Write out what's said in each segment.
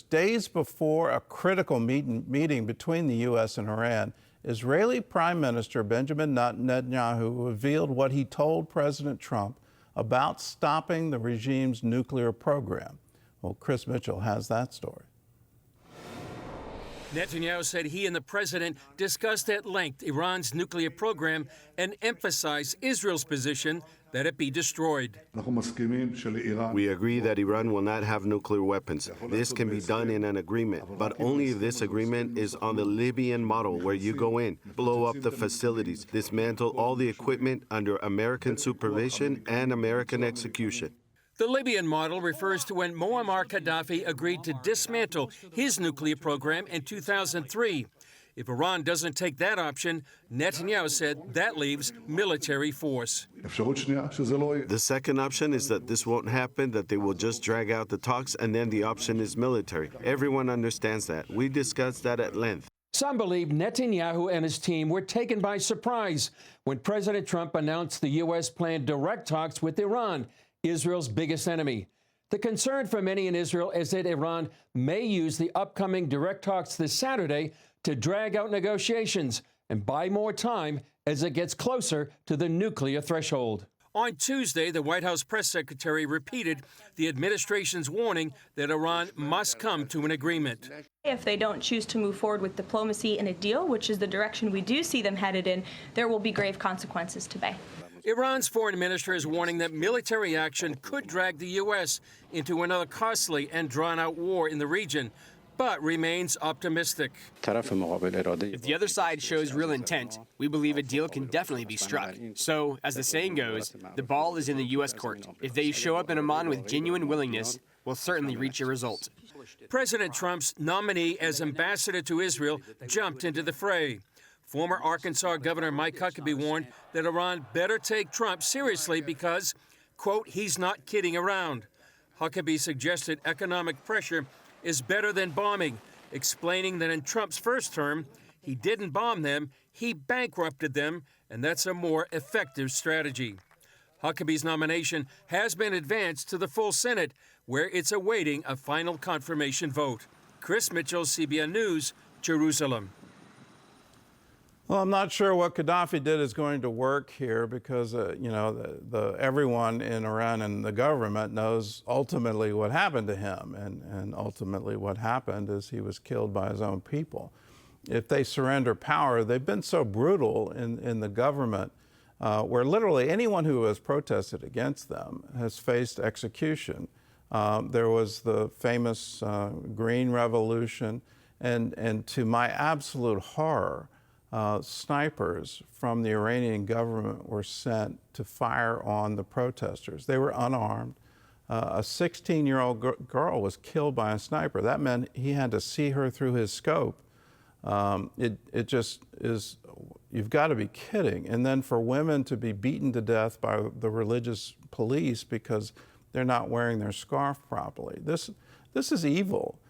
Days before a critical meeting between the U.S. and Iran, Israeli Prime Minister Benjamin Netanyahu revealed what he told President Trump about stopping the regime's nuclear program. Well, Chris Mitchell has that story. Netanyahu said he and the president discussed at length Iran's nuclear program and emphasized Israel's position that it be destroyed. We agree that Iran will not have nuclear weapons. This can be done in an agreement, but only if this agreement is on the Libyan model, where you go in, blow up the facilities, dismantle all the equipment under American supervision and American execution. The Libyan model refers to when Muammar Gaddafi agreed to dismantle his nuclear program in 2003. If Iran doesn't take that option, Netanyahu said that leaves military force. The second option is that this won't happen, that they will just drag out the talks, and then the option is military. Everyone understands that. We discussed that at length. Some believe Netanyahu and his team were taken by surprise when President Trump announced the U.S. planned direct talks with Iran, Israel's biggest enemy. The concern for many in Israel is that Iran may use the upcoming direct talks this Saturday to drag out negotiations and buy more time as it gets closer to the nuclear threshold. On Tuesday, the White House press secretary repeated the administration's warning that Iran must come to an agreement. If they don't choose to move forward with diplomacy and a deal, which is the direction we do see them headed in, there will be grave consequences to pay. Iran's foreign minister is warning that military action could drag the U.S. into another costly and drawn-out war in the region, but remains optimistic. If the other side shows real intent, we believe a deal can definitely be struck. So, as the saying goes, the ball is in the U.S. court. If they show up in Amman with genuine willingness, we'll certainly reach a result. President Trump's nominee as ambassador to Israel jumped into the fray. Former Arkansas Governor Mike Huckabee warned that Iran better take Trump seriously because, quote, he's not kidding around. Huckabee suggested economic pressure is better than bombing, explaining that in Trump's first term, he didn't bomb them, he bankrupted them, and that's a more effective strategy. Huckabee's nomination has been advanced to the full Senate, where it's awaiting a final confirmation vote. Chris Mitchell, CBN News, Jerusalem. Well, I'm not sure what Gaddafi did is going to work here because, everyone in Iran and the government knows ultimately what happened to him. And ultimately what happened is he was killed by his own people. If they surrender power, they've been so brutal in the government where literally anyone who has protested against them has faced execution. There was the famous Green Revolution, and to my absolute horror, snipers from the Iranian government were sent to fire on the protesters. They were unarmed. A 16-year-old girl was killed by a sniper. That meant he had to see her through his scope. It just is, you've got to be kidding. And then for women to be beaten to death by the religious police because they're not wearing their scarf properly. This is evil.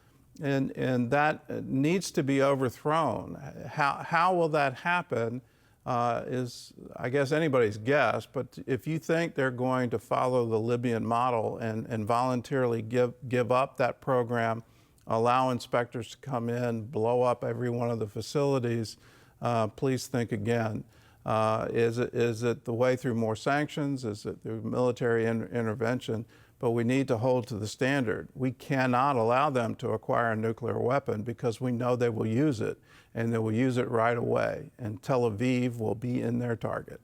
And that needs to be overthrown. How will that happen is, I guess, anybody's guess. But if you think they're going to follow the Libyan model and voluntarily give up that program, allow inspectors to come in, blow up every one of the facilities, please think again. Is it the way through more sanctions? Is it through military intervention? But we need to hold to the standard. We cannot allow them to acquire a nuclear weapon because we know they will use it, and they will use it right away, and Tel Aviv will be in their target.